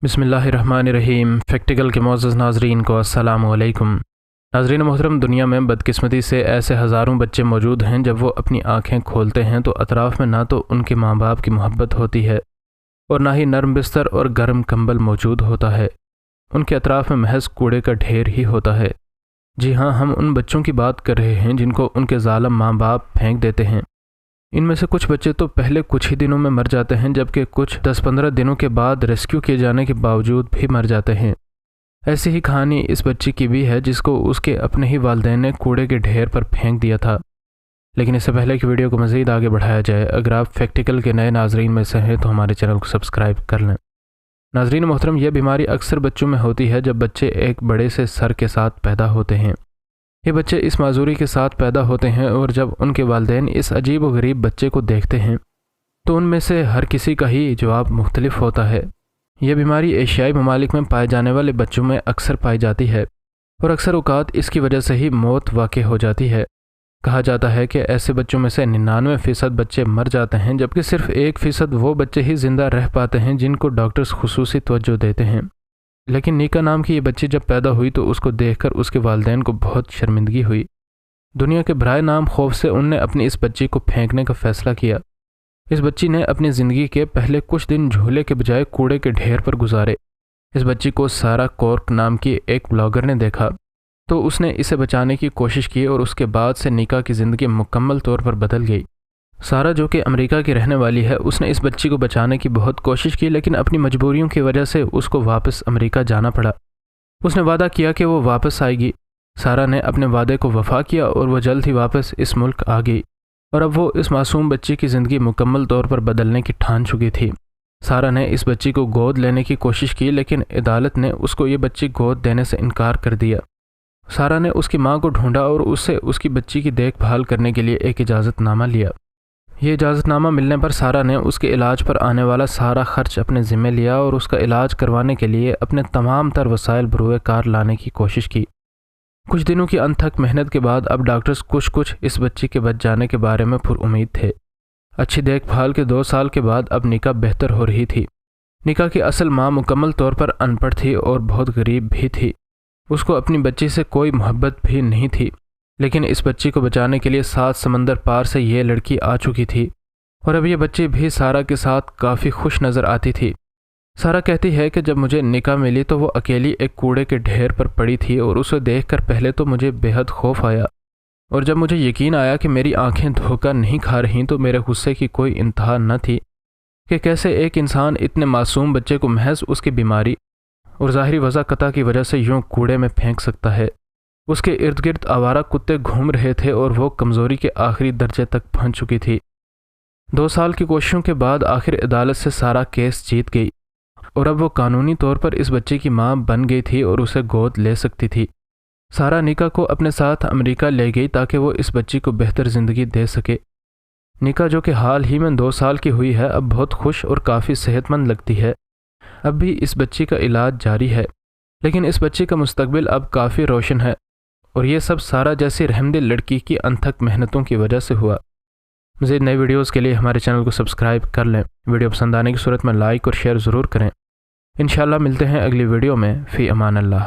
بسم اللہ الرحمن الرحیم۔ فیکٹیکل کے معزز ناظرین کو السلام علیکم۔ ناظرین محترم، دنیا میں بدقسمتی سے ایسے ہزاروں بچے موجود ہیں جب وہ اپنی آنکھیں کھولتے ہیں تو اطراف میں نہ تو ان کے ماں باپ کی محبت ہوتی ہے اور نہ ہی نرم بستر اور گرم کمبل موجود ہوتا ہے۔ ان کے اطراف میں محض کوڑے کا ڈھیر ہی ہوتا ہے۔ جی ہاں، ہم ان بچوں کی بات کر رہے ہیں جن کو ان کے ظالم ماں باپ پھینک دیتے ہیں۔ ان میں سے کچھ بچے تو پہلے کچھ ہی دنوں میں مر جاتے ہیں، جبکہ کچھ 10-15 دنوں کے بعد ریسکیو کیے جانے کے باوجود بھی مر جاتے ہیں۔ ایسی ہی کہانی اس بچی کی بھی ہے جس کو اس کے اپنے ہی والدین نے کوڑے کے ڈھیر پر پھینک دیا تھا۔ لیکن اس سے پہلے کہ ویڈیو کو مزید آگے بڑھایا جائے، اگر آپ فیکٹیکل کے نئے ناظرین میں سے ہیں تو ہمارے چینل کو سبسکرائب کر لیں۔ ناظرین محترم، یہ بیماری اکثر بچوں میں ہوتی ہے جب بچے ایک بڑے سے سر کے ساتھ پیدا ہوتے ہیں۔ یہ بچے اس معذوری کے ساتھ پیدا ہوتے ہیں اور جب ان کے والدین اس عجیب و غریب بچے کو دیکھتے ہیں تو ان میں سے ہر کسی کا ہی جواب مختلف ہوتا ہے۔ یہ بیماری ایشیائی ممالک میں پائے جانے والے بچوں میں اکثر پائی جاتی ہے اور اکثر اوقات اس کی وجہ سے ہی موت واقع ہو جاتی ہے۔ کہا جاتا ہے کہ ایسے بچوں میں سے 99% بچے مر جاتے ہیں، جبکہ صرف 1% وہ بچے ہی زندہ رہ پاتے ہیں جن کو ڈاکٹرز خصوصی توجہ دیتے ہیں۔ لیکن نیکا نام کی یہ بچی جب پیدا ہوئی تو اس کو دیکھ کر اس کے والدین کو بہت شرمندگی ہوئی۔ دنیا کے برائے نام خوف سے ان نے اپنی اس بچی کو پھینکنے کا فیصلہ کیا۔ اس بچی نے اپنی زندگی کے پہلے کچھ دن جھولے کے بجائے کوڑے کے ڈھیر پر گزارے۔ اس بچی کو سارا کورک نام کی ایک بلاگر نے دیکھا تو اس نے اسے بچانے کی کوشش کی اور اس کے بعد سے نیکا کی زندگی مکمل طور پر بدل گئی۔ سارا، جو کہ امریکہ کی رہنے والی ہے، اس نے اس بچی کو بچانے کی بہت کوشش کی، لیکن اپنی مجبوریوں کی وجہ سے اس کو واپس امریکہ جانا پڑا۔ اس نے وعدہ کیا کہ وہ واپس آئے گی۔ سارا نے اپنے وعدے کو وفا کیا اور وہ جلد ہی واپس اس ملک آ گئی، اور اب وہ اس معصوم بچی کی زندگی مکمل طور پر بدلنے کی ٹھان چکی تھی۔ سارا نے اس بچی کو گود لینے کی کوشش کی، لیکن عدالت نے اس کو یہ بچی گود دینے سے انکار کر دیا۔ سارا نے اس کی ماں کو ڈھونڈا اور اس سے اس کی بچی کی دیکھ بھال کرنے کے لیے ایک اجازت نامہ لیا۔ یہ اجازت نامہ ملنے پر سارا نے اس کے علاج پر آنے والا سارا خرچ اپنے ذمہ لیا اور اس کا علاج کروانے کے لیے اپنے تمام تر وسائل بروئے کار لانے کی کوشش کی۔ کچھ دنوں کی انتھک محنت کے بعد اب ڈاکٹرز کچھ اس بچی کے بچ جانے کے بارے میں پر امید تھے۔ اچھی دیکھ بھال کے 2 سال کے بعد اب نیکا بہتر ہو رہی تھی۔ نیکا کی اصل ماں مکمل طور پر ان پڑھ تھی اور بہت غریب بھی تھی۔ اس کو اپنی بچی سے کوئی محبت بھی نہیں تھی، لیکن اس بچی کو بچانے کے لیے 7 سمندر پار سے یہ لڑکی آ چکی تھی اور اب یہ بچی بھی سارا کے ساتھ کافی خوش نظر آتی تھی۔ سارا کہتی ہے کہ جب مجھے نیکا ملی تو وہ اکیلی ایک کوڑے کے ڈھیر پر پڑی تھی اور اسے دیکھ کر پہلے تو مجھے بے حد خوف آیا، اور جب مجھے یقین آیا کہ میری آنکھیں دھوکہ نہیں کھا رہیں تو میرے غصے کی کوئی انتہا نہ تھی کہ کیسے ایک انسان اتنے معصوم بچے کو محض اس کی بیماری اور ظاہری وضاقتہ کی وجہ سے یوں کوڑے میں پھینک سکتا ہے۔ اس کے ارد گرد آوارہ کتے گھوم رہے تھے اور وہ کمزوری کے آخری درجے تک پہنچ چکی تھی۔ 2 سال کی کوششوں کے بعد آخر عدالت سے سارا کیس جیت گئی اور اب وہ قانونی طور پر اس بچے کی ماں بن گئی تھی اور اسے گود لے سکتی تھی۔ سارا نیکا کو اپنے ساتھ امریکہ لے گئی تاکہ وہ اس بچی کو بہتر زندگی دے سکے۔ نیکا، جو کہ حال ہی میں 2 سال کی ہوئی ہے، اب بہت خوش اور کافی صحت مند لگتی ہے۔ اب بھی اس بچی کا علاج جاری ہے، لیکن اس بچی کا مستقبل اب کافی روشن ہے، اور یہ سب سارا جیسی رحمدل لڑکی کی انتھک محنتوں کی وجہ سے ہوا۔ مزید نئی ویڈیوز کے لیے ہمارے چینل کو سبسکرائب کر لیں۔ ویڈیو پسند آنے کی صورت میں لائک اور شیئر ضرور کریں۔ انشاءاللہ ملتے ہیں اگلی ویڈیو میں۔ فی امان اللہ۔